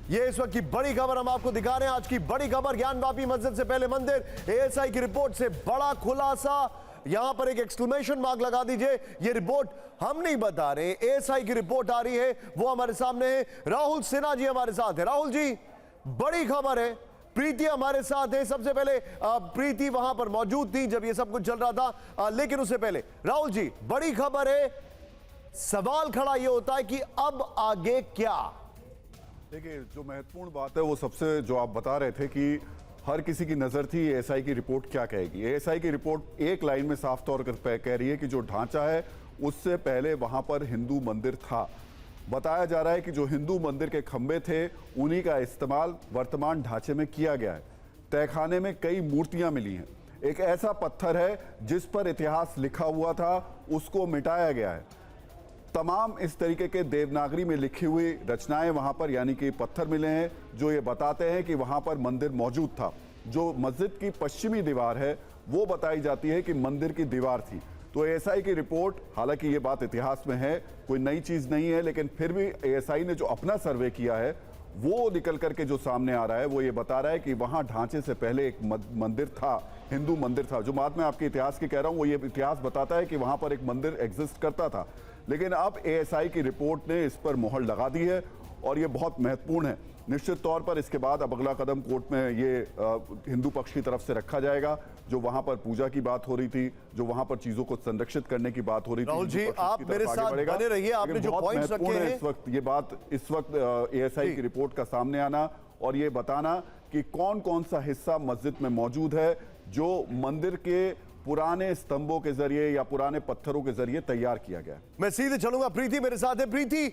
ये इस वक्त की बड़ी खबर हम आपको दिखा रहे हैं। आज की बड़ी खबर, ज्ञानवापी मस्जिद से पहले मंदिर, एएसआई की रिपोर्ट से बड़ा खुलासा। यहां पर एक एक्सक्लेमेशन मार्क लगा दीजिए। ये रिपोर्ट हम नहीं बता रहे, एएसआई की रिपोर्ट आ रही है, वो हमारे सामने है। राहुल सिन्हा जी हमारे साथ है। राहुल जी, बड़ी खबर है, प्रीति हमारे साथ है। सबसे पहले प्रीति वहां पर मौजूद थी जब ये सब कुछ चल रहा था, लेकिन उससे पहले राहुल जी, बड़ी खबर है। सवाल खड़ा ये होता है कि अब आगे क्या? देखिए, जो महत्वपूर्ण बात है वो सबसे जो आप बता रहे थे कि हर किसी की नजर थी एएसआई की रिपोर्ट क्या कहेगी। एएसआई की रिपोर्ट एक लाइन में साफ तौर पर कह रही है कि जो ढांचा है उससे पहले वहां पर हिंदू मंदिर था। बताया जा रहा है कि जो हिंदू मंदिर के खंभे थे उन्हीं का इस्तेमाल वर्तमान ढांचे में किया गया है। तहखाने में कई मूर्तियां मिली हैं। एक ऐसा पत्थर है जिस पर इतिहास लिखा हुआ था, उसको मिटाया गया है। तमाम इस तरीके के देवनागरी में लिखी हुई रचनाएं वहां पर, यानी कि पत्थर मिले हैं जो ये बताते हैं कि वहां पर मंदिर मौजूद था। जो मस्जिद की पश्चिमी दीवार है वो बताई जाती है कि मंदिर की दीवार थी। तो एएसआई की रिपोर्ट, हालांकि ये बात इतिहास में है, कोई नई चीज नहीं है, लेकिन फिर भी एएसआई ने जो अपना सर्वे किया है वो निकल करके जो सामने आ रहा है वो ये बता रहा है कि वहां ढांचे से पहले एक मंदिर था, हिंदू मंदिर था। जो बात मैं आपके इतिहास की कह रहा हूं वो ये इतिहास बताता है कि वहां पर एक मंदिर एग्जिस्ट करता था। लेकिन अब एएसआई की रिपोर्ट ने इस पर मोहर लगा दी है और ये बहुत महत्वपूर्ण है। निश्चित तौर पर इसके बाद अब अगला कदम कोर्ट में ये हिंदू पक्ष की तरफ से रखा जाएगा। जो वहां पर पूजा की बात हो रही थी, जो वहां पर चीजों को संरक्षित करने की बात हो रही थी, राहुल जी आप मेरे साथ बने रहिए। आपने जो पॉइंट्स रखे हैं इस वक्त एएसआई की रिपोर्ट का सामने आना और ये बताना कि कौन कौन सा हिस्सा मस्जिद में मौजूद है जो मंदिर के पुराने स्तंभों के जरिए या पुराने पत्थरों के जरिए तैयार किया गया। मैं सीधे चलूंगा, प्रीति मेरे साथ है। प्रीति,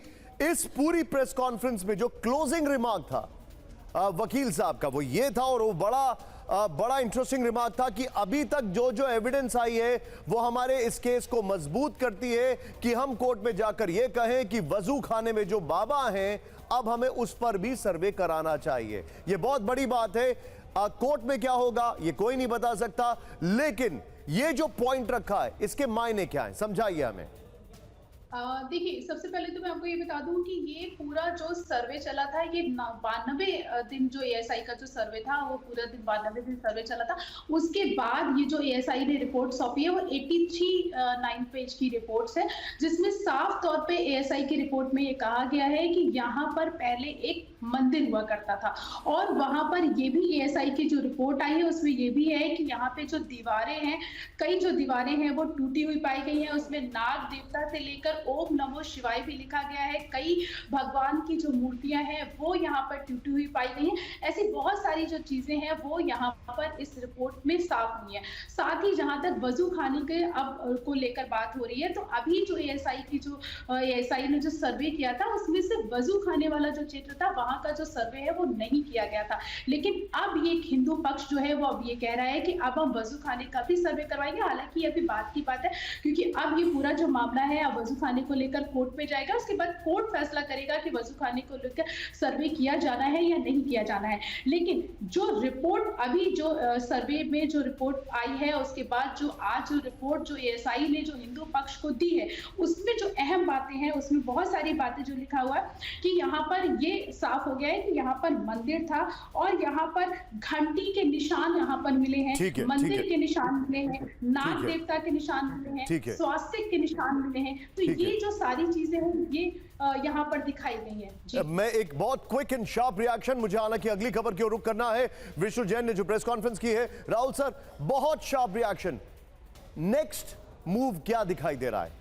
इस पूरी प्रेस कॉन्फ्रेंस में जो क्लोजिंग रिमार्क था वकील साहब का, वो ये था, और वो बड़ा इंटरेस्टिंग रिमार्क था कि अभी तक जो जो एविडेंस आई है वो हमारे इस केस को मजबूत करती है कि हम कोर्ट में जाकर ये कहें कि वजू खाने में जो बाबा हैं अब हमें उस पर भी सर्वे कराना चाहिए। ये बहुत बड़ी बात है। कोर्ट में क्या होगा ये कोई नहीं बता सकता, लेकिन ये जो पॉइंट रखा है इसके मायने क्या है, समझाइए हमें। देखिए, सबसे पहले तो मैं आपको ये बता दूं कि ये पूरा जो सर्वे चला था, ये 92 दिन जो एएसआई का जो सर्वे था वो पूरा दिन 92 दिन सर्वे चला था। उसके बाद ये जो एएसआई ने रिपोर्ट सौंपी है वो 9 पेज की रिपोर्ट है, जिसमें साफ तौर पे एएसआई की रिपोर्ट में ये कहा गया है कि यहाँ पर पहले एक मंदिर हुआ करता था। और वहां पर ये भी एएसआई की जो रिपोर्ट आई है उसमें ये भी है कि यहाँ पे जो दीवारें हैं, कई जो दीवारें हैं वो टूटी हुई पाई गई हैं। उसमें नाग देवता से लेकर ओम नमो शिवाय भी लिखा गया है। कई भगवान की जो मूर्तियां हैं वो यहाँ पर टूटी हुई पाई गई हैं। ऐसी बहुत सारी जो चीजें हैं वो यहाँ पर इस रिपोर्ट में साफ हुई है। साथ ही जहां तक वजू खाने के अब को लेकर बात हो रही है, तो अभी जो एएसआई ने जो सर्वे किया था उसमें से वजू खाने वाला जो क्षेत्र था वहां का जो सर्वे है वो नहीं किया गया था। लेकिन अब ये हिंदू पक्ष जो है वो अब ये कह रहा है कि अब हम वजू खाने का भी सर्वे करवाएंगे। हालांकि अभी बात की बात है, क्योंकि अब ये पूरा जो मामला है अब वजू खाने को लेकर कोर्ट में जाएगा। उसके बाद कोर्ट फैसला करेगा कि वजू खाने को लेकर सर्वे किया जाना है या नहीं किया जाना है। लेकिन जो रिपोर्ट अभी जो सर्वे में जो रिपोर्ट आई है, उसके बाद जो आज जो रिपोर्ट जो एएसआई ने जो हिंदू पक्ष को दी है उसमें जो अहम बातें हैं, उसमें बहुत सारी बातें जो लिखा हुआ है कि यहाँ पर ये साफ हो गया है कि यहाँ पर मंदिर था और यहाँ पर घंटी के निशान यहाँ पर मिले हैं, मंदिर के निशान मिले हैं, नाग देवता के निशान मिले हैं, स्वास्तिक के निशान मिले हैं। तो ये जो सारी चीजें हैं ये यहाँ पर दिखाई गई हैं। मैं एक बहुत क्विक एंड शार्प रिएक्शन, मुझे हालांकि अगली खबर की ओर रुख करना है। विष्णु जैन ने जो प्रेस कॉन्फ्रेंस की है, राहुल सर बहुत शार्प रिएक्शन, नेक्स्ट मूव क्या दिखाई दे रहा है?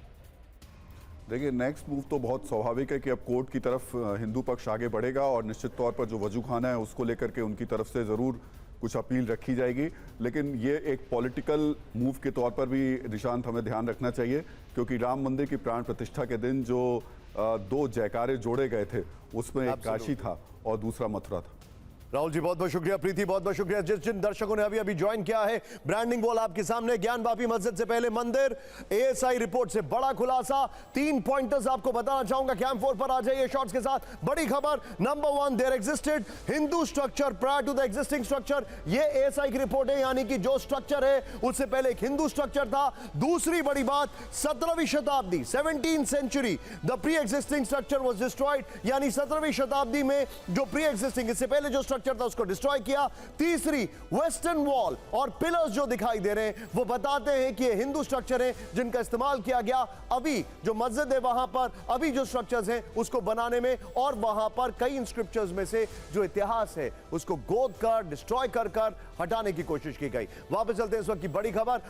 देखिए, नेक्स्ट मूव तो बहुत स्वाभाविक है कि अब कोर्ट की तरफ हिंदू पक्ष आगे बढ़ेगा और निश्चित तौर पर जो वजू खाना है उसको लेकर के उनकी तरफ से जरूर कुछ अपील रखी जाएगी। लेकिन ये एक पॉलिटिकल मूव के तौर पर भी निशांत हमें ध्यान रखना चाहिए, क्योंकि राम मंदिर की प्राण प्रतिष्ठा के दिन जो 2 जयकारे जोड़े गए थे उसमें एक काशी था और दूसरा मथुरा था। राहुल जी बहुत बहुत शुक्रिया, प्रीति बहुत बहुत शुक्रिया। जिन दर्शकों ने अभी ज्वाइन किया है, ब्रांडिंग वॉल आपके सामने, ज्ञान वापी मस्जिद से पहले मंदिर, एएसआई रिपोर्ट से बड़ा खुलासा, 3 पॉइंटर्स आपको बताना चाहूंगा। कैंप 4 पर आ जाइए शॉट्स के साथ। बड़ी खबर, number 1, there existed Hindu structure prior to the existing structure. ये एएसआई की रिपोर्ट है, यानी कि जो स्ट्रक्चर है उससे पहले एक हिंदू स्ट्रक्चर था। दूसरी बड़ी बात, 17वीं शताब्दी 17th century the pre existing structure was destroyed, यानी 17वीं शताब्दी में जो प्री एग्जिस्टिंग, इससे पहले जो स्ट्रक्चर था उसको डिस्ट्रॉय किया। तीसरी, वेस्टर्न वॉल और पिलर्स जो दिखाई दे रहे हैं वो बताते हैं कि ये हिंदू स्ट्रक्चर है जिनका इस्तेमाल किया गया अभी जो मस्जिद है वहां पर, अभी जो स्ट्रक्चर्स हैं उसको बनाने में, और वहां पर कई इंस्क्रिप्चर्स में से जो इतिहास है उसको गोद कर, डिस्ट्रॉय कर हटाने की कोशिश की गई। वापस चलते हैं इस वक्त की बड़ी खबर।